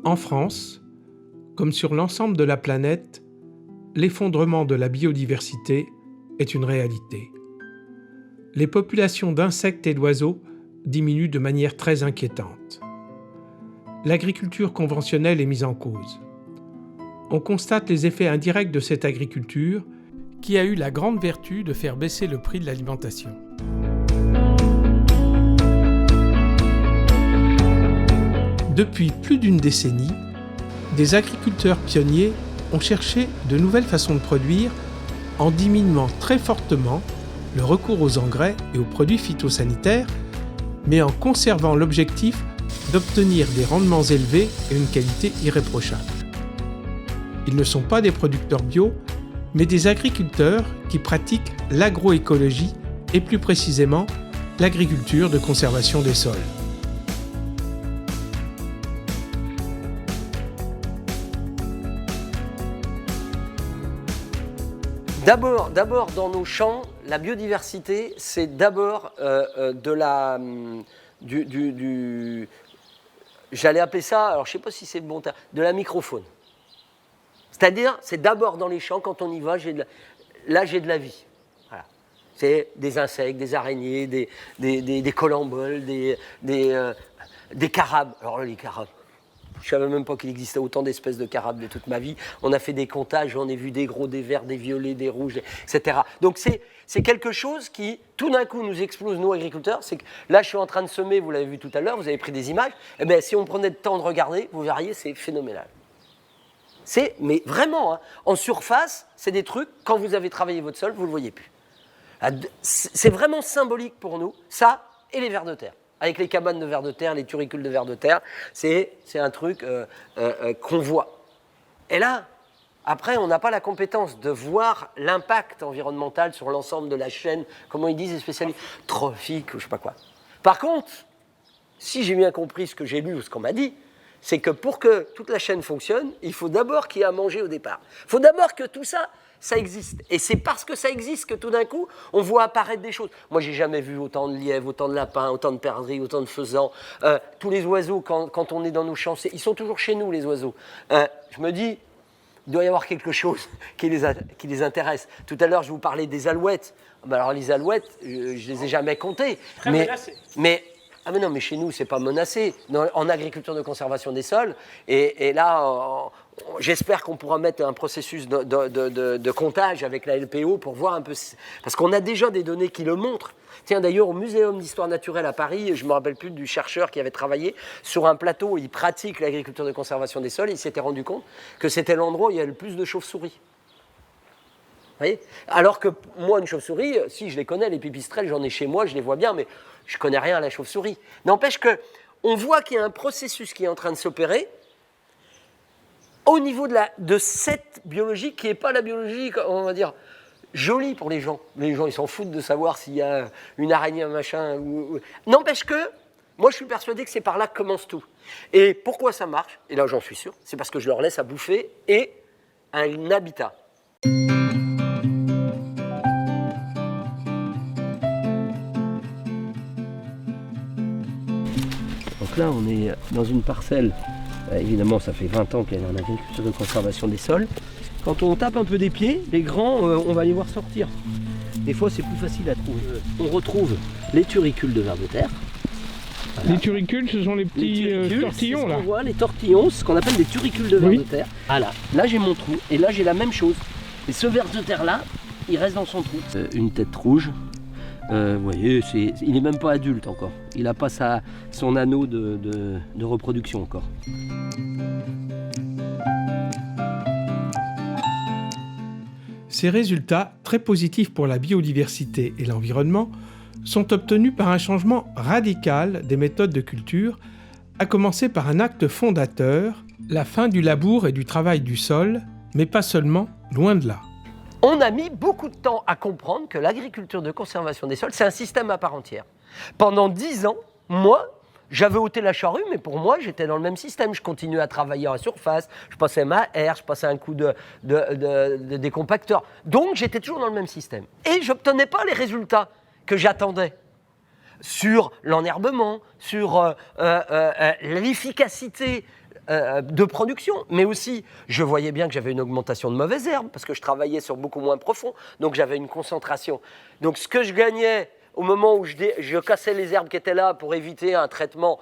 En France, comme sur l'ensemble de la planète, l'effondrement de la biodiversité est une réalité. Les populations d'insectes et d'oiseaux diminuent de manière très inquiétante. L'agriculture conventionnelle est mise en cause. On constate les effets indirects de cette agriculture qui a eu la grande vertu de faire baisser le prix de l'alimentation. Depuis plus d'une décennie, des agriculteurs pionniers ont cherché de nouvelles façons de produire en diminuant très fortement le recours aux engrais et aux produits phytosanitaires, mais en conservant l'objectif d'obtenir des rendements élevés et une qualité irréprochable. Ils ne sont pas des producteurs bio, mais des agriculteurs qui pratiquent l'agroécologie et plus précisément l'agriculture de conservation des sols. D'abord, dans nos champs, la biodiversité, c'est d'abord j'allais appeler ça, alors je ne sais pas si c'est le bon terme, de la microfaune. C'est-à-dire, c'est d'abord dans les champs, quand on y va, j'ai de la vie. Voilà. C'est des insectes, des araignées, des colamboles, des carabes. Alors là, les carabes, je ne savais même pas qu'il existait autant d'espèces de carabes de toute ma vie. On a fait des comptages, j'en ai vu des gros, des verts, des violets, des rouges, etc. Donc c'est quelque chose qui, tout d'un coup, nous explose, nous agriculteurs. C'est que là, je suis en train de semer, vous l'avez vu tout à l'heure, vous avez pris des images. Eh bien, si on prenait le temps de regarder, vous verriez, c'est phénoménal. Mais vraiment, hein, en surface, c'est des trucs, quand vous avez travaillé votre sol, vous ne le voyez plus. C'est vraiment symbolique pour nous, ça et les vers de terre. Avec les cabanes de vers de terre, les turicules de vers de terre, c'est un truc qu'on voit. Et là, après, on n'a pas la compétence de voir l'impact environnemental sur l'ensemble de la chaîne, comment ils disent les spécialistes, trophique ou je ne sais pas quoi. Par contre, si j'ai bien compris ce que j'ai lu ou ce qu'on m'a dit, c'est que pour que toute la chaîne fonctionne, il faut d'abord qu'il y ait à manger au départ. Il faut d'abord que tout ça, ça existe. Et c'est parce que ça existe que tout d'un coup, on voit apparaître des choses. Moi, j'ai jamais vu autant de lièvres, autant de lapins, autant de perdrix, autant de faisans. Tous les oiseaux, quand on est dans nos champs, ils sont toujours chez nous, les oiseaux. Je me dis, il doit y avoir quelque chose qui les intéresse. Tout à l'heure, je vous parlais des alouettes. Alors, les alouettes, je ne les ai jamais comptées. Très menacées. Mais non, mais chez nous, c'est pas menacé. En agriculture de conservation des sols, et là, j'espère qu'on pourra mettre un processus de comptage avec la LPO pour voir un peu... Parce qu'on a déjà des données qui le montrent. Tiens, d'ailleurs, au Muséum d'histoire naturelle à Paris, je ne me rappelle plus du chercheur qui avait travaillé sur un plateau où il pratique l'agriculture de conservation des sols, il s'était rendu compte que c'était l'endroit où il y avait le plus de chauves-souris. Vous voyez ? Alors que moi, une chauve-souris, si je les connais, les pipistrelles, j'en ai chez moi, je les vois bien, mais je ne connais rien à la chauve-souris. N'empêche qu'on voit qu'il y a un processus qui est en train de s'opérer au niveau de cette biologie qui n'est pas la biologie, on va dire, jolie pour les gens. Les gens, ils s'en foutent de savoir s'il y a une araignée, un machin. N'empêche que, moi, je suis persuadé que c'est par là que commence tout. Et pourquoi ça marche ? Et là, j'en suis sûr. C'est parce que je leur laisse à bouffer et un habitat. Donc là, on est dans une parcelle, évidemment ça fait 20 ans qu'elle est en agriculture de conservation des sols. Quand on tape un peu des pieds, les grands, on va les voir sortir. Des fois c'est plus facile à trouver. On retrouve les turicules de vers de terre. Voilà. Les turicules, ce sont les petits tortillons là. On voit les tortillons, ce qu'on appelle des turicules de vers de terre. Voilà, là j'ai mon trou et là j'ai la même chose. Et ce vers de terre là, il reste dans son trou. Une tête rouge. Vous voyez, il n'est même pas adulte encore. Il n'a pas son anneau de reproduction encore. Ces résultats, très positifs pour la biodiversité et l'environnement, sont obtenus par un changement radical des méthodes de culture, à commencer par un acte fondateur, la fin du labour et du travail du sol, mais pas seulement, loin de là. On a mis beaucoup de temps à comprendre que l'agriculture de conservation des sols, c'est un système à part entière. Pendant 10 ans, moi, j'avais ôté la charrue, mais pour moi, j'étais dans le même système. Je continuais à travailler en surface, je passais ma herre, je passais un coup de décompacteur. Donc, j'étais toujours dans le même système. Et je n'obtenais pas les résultats que j'attendais sur l'enherbement, sur l'efficacité de production. Mais aussi, je voyais bien que j'avais une augmentation de mauvaises herbes, parce que je travaillais sur beaucoup moins profond, donc j'avais une concentration. Donc ce que je gagnais au moment où je cassais les herbes qui étaient là pour éviter un traitement,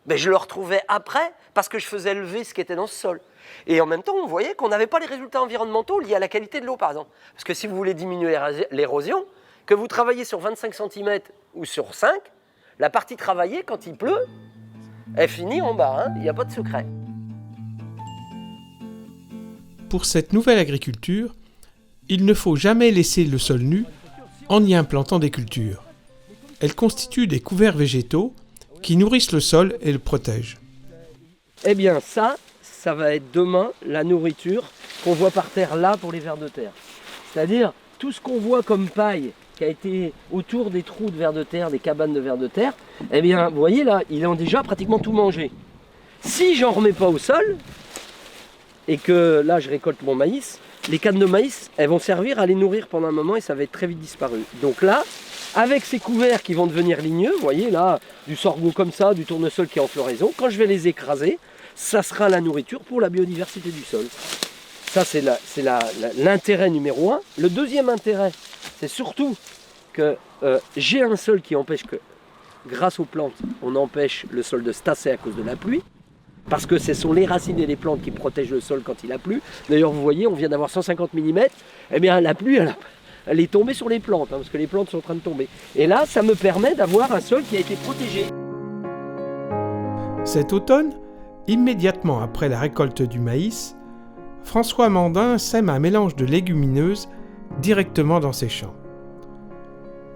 ben, je le retrouvais après, parce que je faisais lever ce qui était dans ce sol. Et en même temps, on voyait qu'on n'avait pas les résultats environnementaux liés à la qualité de l'eau, par exemple. Parce que si vous voulez diminuer l'érosion, que vous travaillez sur 25 cm ou sur 5, la partie travaillée, quand il pleut, elle finit en bas, hein, il n'y a pas de secret. Pour cette nouvelle agriculture, il ne faut jamais laisser le sol nu en y implantant des cultures. Elles constituent des couverts végétaux qui nourrissent le sol et le protègent. Eh bien ça va être demain la nourriture qu'on voit par terre là pour les vers de terre. C'est-à-dire tout ce qu'on voit comme paille qui a été autour des trous de vers de terre, des cabanes de vers de terre, eh bien vous voyez là, ils ont déjà pratiquement tout mangé. Si j'en remets pas au sol, et que là je récolte mon maïs, les cannes de maïs, elles vont servir à les nourrir pendant un moment et ça va être très vite disparu. Donc là, avec ces couverts qui vont devenir ligneux, vous voyez là, du sorgho comme ça, du tournesol qui est en floraison, quand je vais les écraser, ça sera la nourriture pour la biodiversité du sol. Ça, c'est l'intérêt numéro 1. Le deuxième intérêt, c'est surtout que j'ai un sol qui empêche que, grâce aux plantes, on empêche le sol de se tasser à cause de la pluie. Parce que ce sont les racines et les plantes qui protègent le sol quand il a plu. D'ailleurs, vous voyez, on vient d'avoir 150 mm. Eh bien, la pluie, elle est tombée sur les plantes, hein, parce que les plantes sont en train de tomber. Et là, ça me permet d'avoir un sol qui a été protégé. Cet automne, immédiatement après la récolte du maïs, François Mandin sème un mélange de légumineuses directement dans ses champs.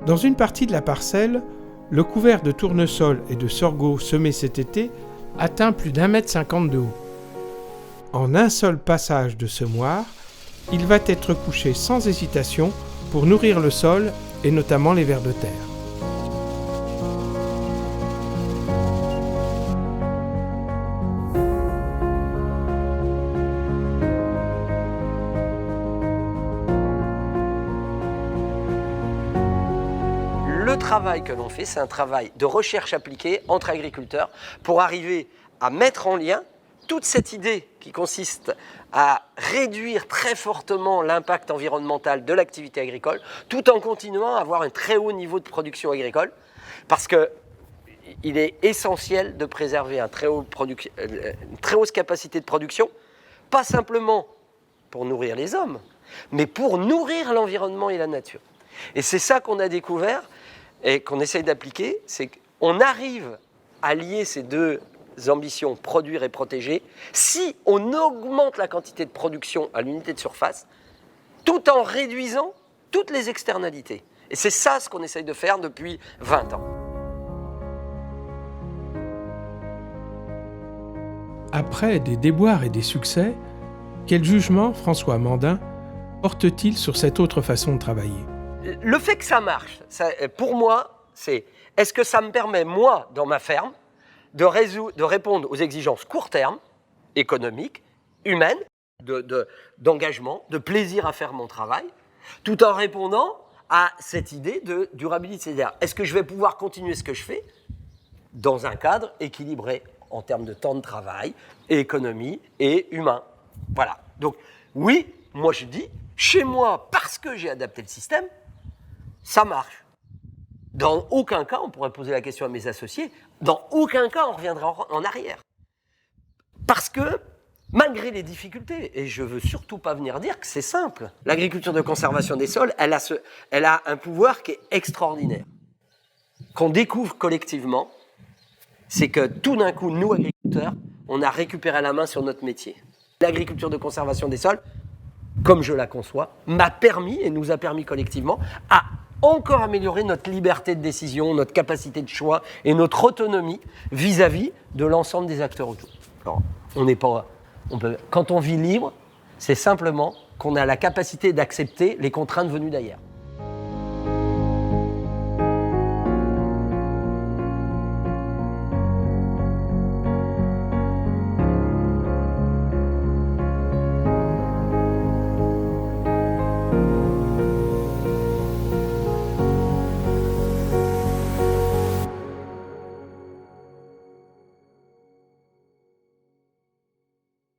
Dans une partie de la parcelle, le couvert de tournesol et de sorgho semé cet été atteint plus d'1,50 m de haut. En un seul passage de semoir, il va être couché sans hésitation pour nourrir le sol et notamment les vers de terre. Le travail que l'on fait, c'est un travail de recherche appliquée entre agriculteurs pour arriver à mettre en lien toute cette idée qui consiste à réduire très fortement l'impact environnemental de l'activité agricole tout en continuant à avoir un très haut niveau de production agricole parce qu'il est essentiel de préserver une très haute capacité de production, pas simplement pour nourrir les hommes, mais pour nourrir l'environnement et la nature. Et c'est ça qu'on a découvert et qu'on essaye d'appliquer, c'est qu'on arrive à lier ces deux ambitions, produire et protéger, si on augmente la quantité de production à l'unité de surface, tout en réduisant toutes les externalités. Et c'est ça ce qu'on essaye de faire depuis 20 ans. Après des déboires et des succès, quel jugement François Mandin porte-t-il sur cette autre façon de travailler ? Le fait que ça marche, pour moi, c'est est-ce que ça me permet, moi, dans ma ferme, de répondre aux exigences court terme, économiques, humaines, d'engagement, de plaisir à faire mon travail, tout en répondant à cette idée de durabilité. C'est-à-dire, est-ce que je vais pouvoir continuer ce que je fais dans un cadre équilibré en termes de temps de travail, et économie et humain. Voilà. Donc, oui, moi je dis, chez moi, parce que j'ai adapté le système, ça marche. Dans aucun cas, on pourrait poser la question à mes associés, dans aucun cas, on reviendra en arrière. Parce que, malgré les difficultés, et je ne veux surtout pas venir dire que c'est simple, l'agriculture de conservation des sols, elle a un pouvoir qui est extraordinaire. Qu'on découvre collectivement, c'est que tout d'un coup, nous, agriculteurs, on a récupéré la main sur notre métier. L'agriculture de conservation des sols, comme je la conçois, m'a permis, et nous a permis collectivement, à encore améliorer notre liberté de décision, notre capacité de choix et notre autonomie vis-à-vis de l'ensemble des acteurs autour. Alors, quand on vit libre, c'est simplement qu'on a la capacité d'accepter les contraintes venues d'ailleurs.